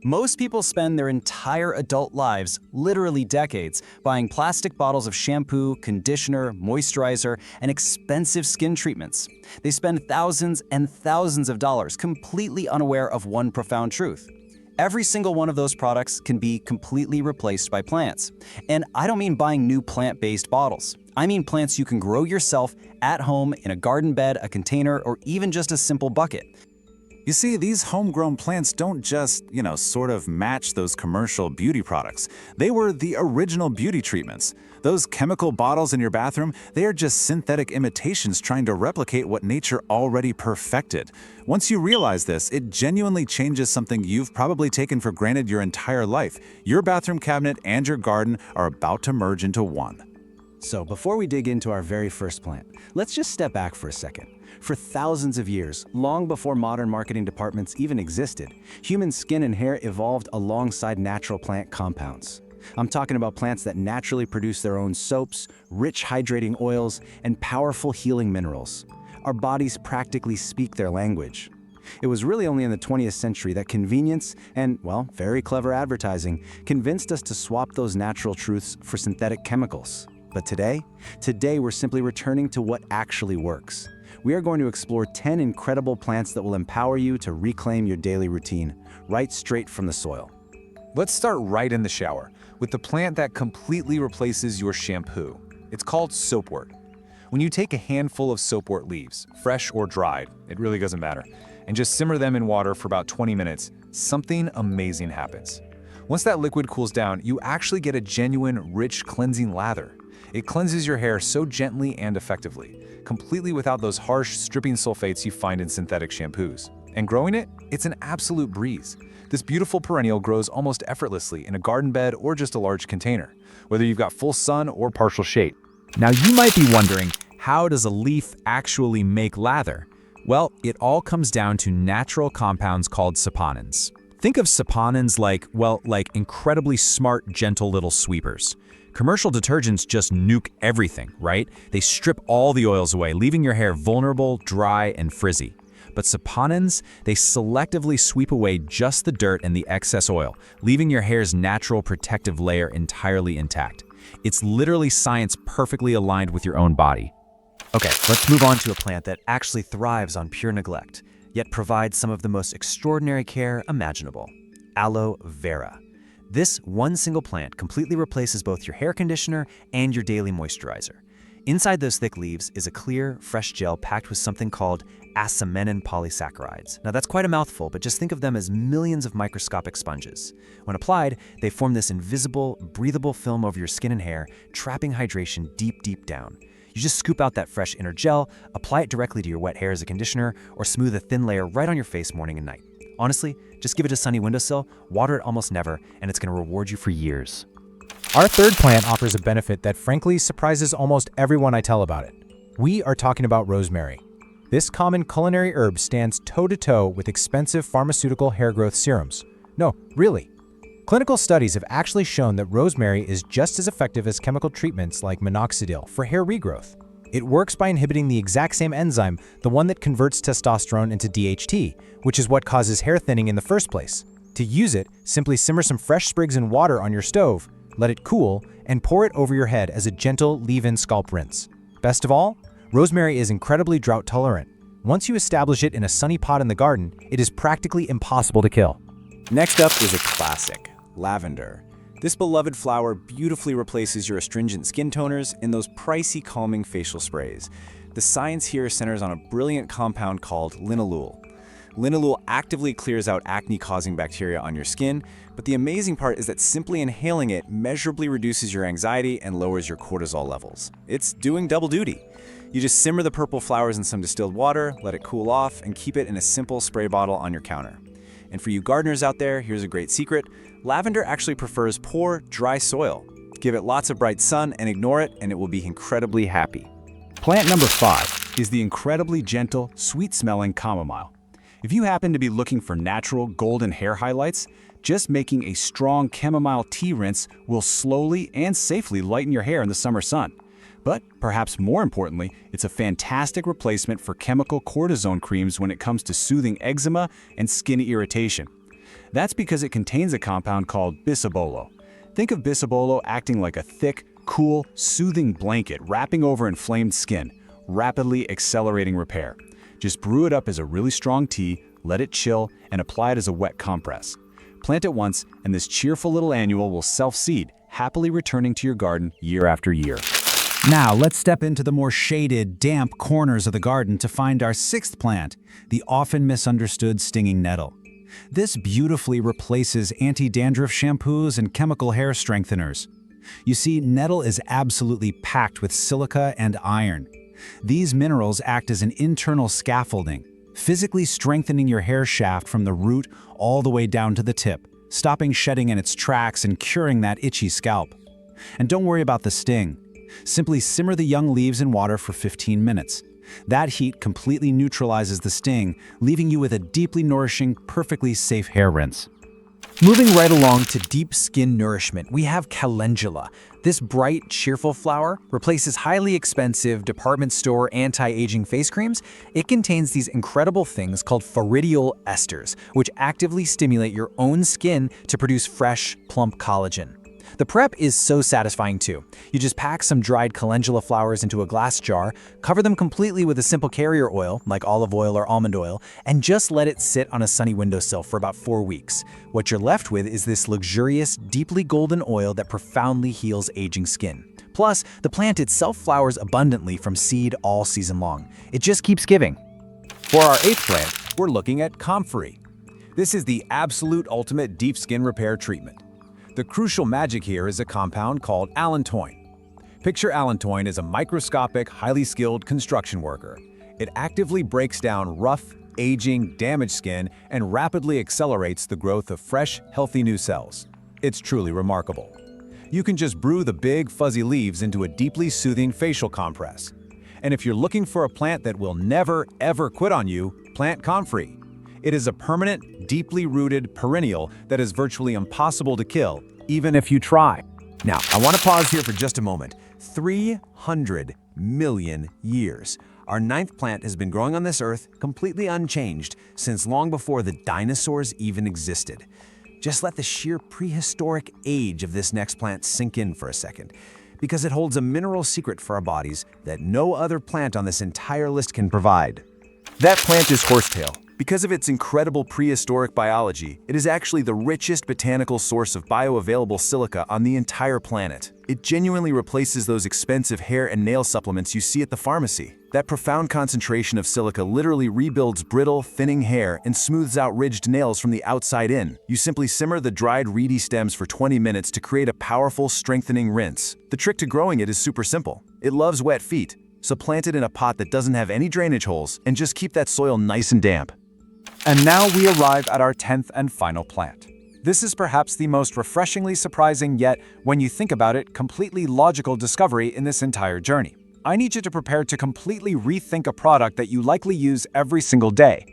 Most people spend their entire adult lives, literally decades, buying plastic bottles of shampoo, conditioner, moisturizer, and expensive skin treatments. They spend thousands and thousands of dollars completely unaware of one profound truth. Every single one of those products can be completely replaced by plants. And I don't mean buying new plant-based bottles. I mean plants you can grow yourself at home in a garden bed, a container, or even just a simple bucket. You see, these homegrown plants don't just, sort of match those commercial beauty products. They were the original beauty treatments. Those chemical bottles in your bathroom, they are just synthetic imitations trying to replicate what nature already perfected. Once you realize this, it genuinely changes something you've probably taken for granted your entire life. Your bathroom cabinet and your garden are about to merge into one. So before we dig into our very first plant, let's just step back for a second. For thousands of years, long before modern marketing departments even existed, human skin and hair evolved alongside natural plant compounds. I'm talking about plants that naturally produce their own soaps, rich hydrating oils, and powerful healing minerals. Our bodies practically speak their language. It was really only in the 20th century that convenience and, very clever advertising convinced us to swap those natural truths for synthetic chemicals. But today we're simply returning to what actually works. We are going to explore 10 incredible plants that will empower you to reclaim your daily routine, right straight from the soil. Let's start right in the shower, with the plant that completely replaces your shampoo. It's called soapwort. When you take a handful of soapwort leaves, fresh or dried, it really doesn't matter, and just simmer them in water for about 20 minutes, something amazing happens. Once that liquid cools down, you actually get a genuine, rich, cleansing lather. It cleanses your hair so gently and effectively, completely without those harsh, stripping sulfates you find in synthetic shampoos. And growing it, it's an absolute breeze. This beautiful perennial grows almost effortlessly in a garden bed or just a large container, whether you've got full sun or partial shade. Now you might be wondering, how does a leaf actually make lather? Well, it all comes down to natural compounds called saponins. Think of saponins like incredibly smart, gentle little sweepers. Commercial detergents just nuke everything, right? They strip all the oils away, leaving your hair vulnerable, dry, and frizzy. But saponins, they selectively sweep away just the dirt and the excess oil, leaving your hair's natural protective layer entirely intact. It's literally science perfectly aligned with your own body. Okay, let's move on to a plant that actually thrives on pure neglect, yet provides some of the most extraordinary care imaginable: aloe vera. This one single plant completely replaces both your hair conditioner and your daily moisturizer. Inside those thick leaves is a clear, fresh gel packed with something called asamenin polysaccharides. Now that's quite a mouthful, but just think of them as millions of microscopic sponges. When applied, they form this invisible, breathable film over your skin and hair, trapping hydration deep, deep down. You just scoop out that fresh inner gel, apply it directly to your wet hair as a conditioner, or smooth a thin layer right on your face morning and night. Honestly, just give it a sunny windowsill, water it almost never, and it's going to reward you for years. Our third plant offers a benefit that frankly surprises almost everyone I tell about it. We are talking about rosemary. This common culinary herb stands toe-to-toe with expensive pharmaceutical hair growth serums. No, really. Clinical studies have actually shown that rosemary is just as effective as chemical treatments like minoxidil for hair regrowth. It works by inhibiting the exact same enzyme, the one that converts testosterone into DHT, which is what causes hair thinning in the first place. To use it, simply simmer some fresh sprigs in water on your stove, let it cool, and pour it over your head as a gentle leave-in scalp rinse. Best of all, rosemary is incredibly drought tolerant. Once you establish it in a sunny pot in the garden, it is practically impossible to kill. Next up is a classic, lavender. This beloved flower beautifully replaces your astringent skin toners in those pricey calming facial sprays. The science here centers on a brilliant compound called linalool. Linalool actively clears out acne-causing bacteria on your skin, but the amazing part is that simply inhaling it measurably reduces your anxiety and lowers your cortisol levels. It's doing double duty. You just simmer the purple flowers in some distilled water, let it cool off, and keep it in a simple spray bottle on your counter. And for you gardeners out there, here's a great secret. Lavender actually prefers poor, dry soil. Give it lots of bright sun and ignore it, and it will be incredibly happy. Plant number 5 is the incredibly gentle, sweet-smelling chamomile. If you happen to be looking for natural, golden hair highlights, just making a strong chamomile tea rinse will slowly and safely lighten your hair in the summer sun. But perhaps more importantly, it's a fantastic replacement for chemical cortisone creams when it comes to soothing eczema and skin irritation. That's because it contains a compound called bisabolol. Think of bisabolol acting like a thick, cool, soothing blanket wrapping over inflamed skin, rapidly accelerating repair. Just brew it up as a really strong tea, let it chill, and apply it as a wet compress. Plant it once, and this cheerful little annual will self-seed, happily returning to your garden year after year. Now, let's step into the more shaded, damp corners of the garden to find our sixth plant, the often misunderstood stinging nettle. This beautifully replaces anti-dandruff shampoos and chemical hair strengtheners. You see, nettle is absolutely packed with silica and iron. These minerals act as an internal scaffolding, physically strengthening your hair shaft from the root all the way down to the tip, stopping shedding in its tracks and curing that itchy scalp. And don't worry about the sting. Simply simmer the young leaves in water for 15 minutes. That heat completely neutralizes the sting, leaving you with a deeply nourishing, perfectly safe hair rinse. Moving right along to deep skin nourishment, we have calendula. This bright, cheerful flower replaces highly expensive department store anti-aging face creams. It contains these incredible things called phyridiol esters, which actively stimulate your own skin to produce fresh, plump collagen. The prep is so satisfying too. You just pack some dried calendula flowers into a glass jar, cover them completely with a simple carrier oil, like olive oil or almond oil, and just let it sit on a sunny windowsill for about 4 weeks. What you're left with is this luxurious, deeply golden oil that profoundly heals aging skin. Plus, the plant itself flowers abundantly from seed all season long. It just keeps giving. For our eighth plant, we're looking at comfrey. This is the absolute ultimate deep skin repair treatment. The crucial magic here is a compound called allantoin. Picture allantoin as a microscopic, highly skilled construction worker. It actively breaks down rough, aging, damaged skin and rapidly accelerates the growth of fresh, healthy new cells. It's truly remarkable. You can just brew the big, fuzzy leaves into a deeply soothing facial compress. And if you're looking for a plant that will never, ever quit on you, plant comfrey. It is a permanent, deeply rooted perennial that is virtually impossible to kill, even if you try. Now, I want to pause here for just a moment. 300 million years. Our ninth plant has been growing on this earth completely unchanged since long before the dinosaurs even existed. Just let the sheer prehistoric age of this next plant sink in for a second, because it holds a mineral secret for our bodies that no other plant on this entire list can provide. That plant is horsetail. Because of its incredible prehistoric biology, it is actually the richest botanical source of bioavailable silica on the entire planet. It genuinely replaces those expensive hair and nail supplements you see at the pharmacy. That profound concentration of silica literally rebuilds brittle, thinning hair and smooths out ridged nails from the outside in. You simply simmer the dried reedy stems for 20 minutes to create a powerful, strengthening rinse. The trick to growing it is super simple. It loves wet feet, so plant it in a pot that doesn't have any drainage holes and just keep that soil nice and damp. And now we arrive at our 10th and final plant. This is perhaps the most refreshingly surprising yet, when you think about it, completely logical discovery in this entire journey. I need you to prepare to completely rethink a product that you likely use every single day.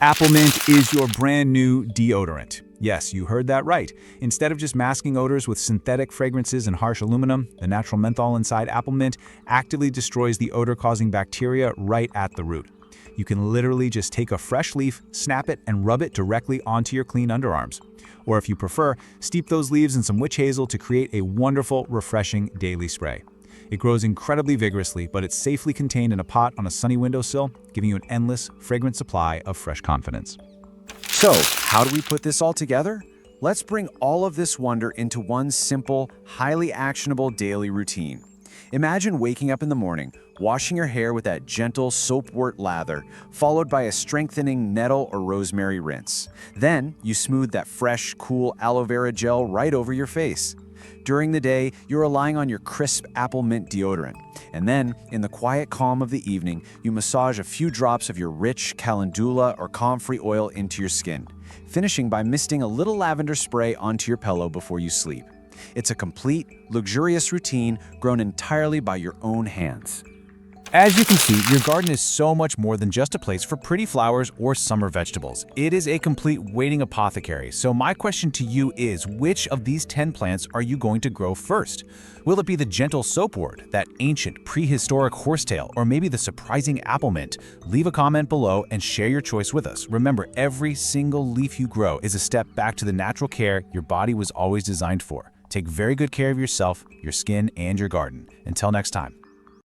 Apple mint is your brand new deodorant. Yes, you heard that right. Instead of just masking odors with synthetic fragrances and harsh aluminum, the natural menthol inside apple mint actively destroys the odor-causing bacteria right at the root. You can literally just take a fresh leaf, snap it, and rub it directly onto your clean underarms. Or if you prefer, steep those leaves in some witch hazel to create a wonderful, refreshing daily spray. It grows incredibly vigorously, but it's safely contained in a pot on a sunny windowsill, giving you an endless, fragrant supply of fresh confidence. So, how do we put this all together? Let's bring all of this wonder into one simple, highly actionable daily routine. Imagine waking up in the morning, washing your hair with that gentle soapwort lather, followed by a strengthening nettle or rosemary rinse. Then, you smooth that fresh, cool aloe vera gel right over your face. During the day, you're relying on your crisp apple mint deodorant. And then, in the quiet calm of the evening, you massage a few drops of your rich calendula or comfrey oil into your skin, finishing by misting a little lavender spray onto your pillow before you sleep. It's a complete, luxurious routine grown entirely by your own hands. As you can see, your garden is so much more than just a place for pretty flowers or summer vegetables. It is a complete waiting apothecary. So my question to you is, which of these 10 plants are you going to grow first? Will it be the gentle soapwort, that ancient prehistoric horsetail, or maybe the surprising apple mint? Leave a comment below and share your choice with us. Remember, every single leaf you grow is a step back to the natural care your body was always designed for. Take very good care of yourself, your skin, and your garden. Until next time.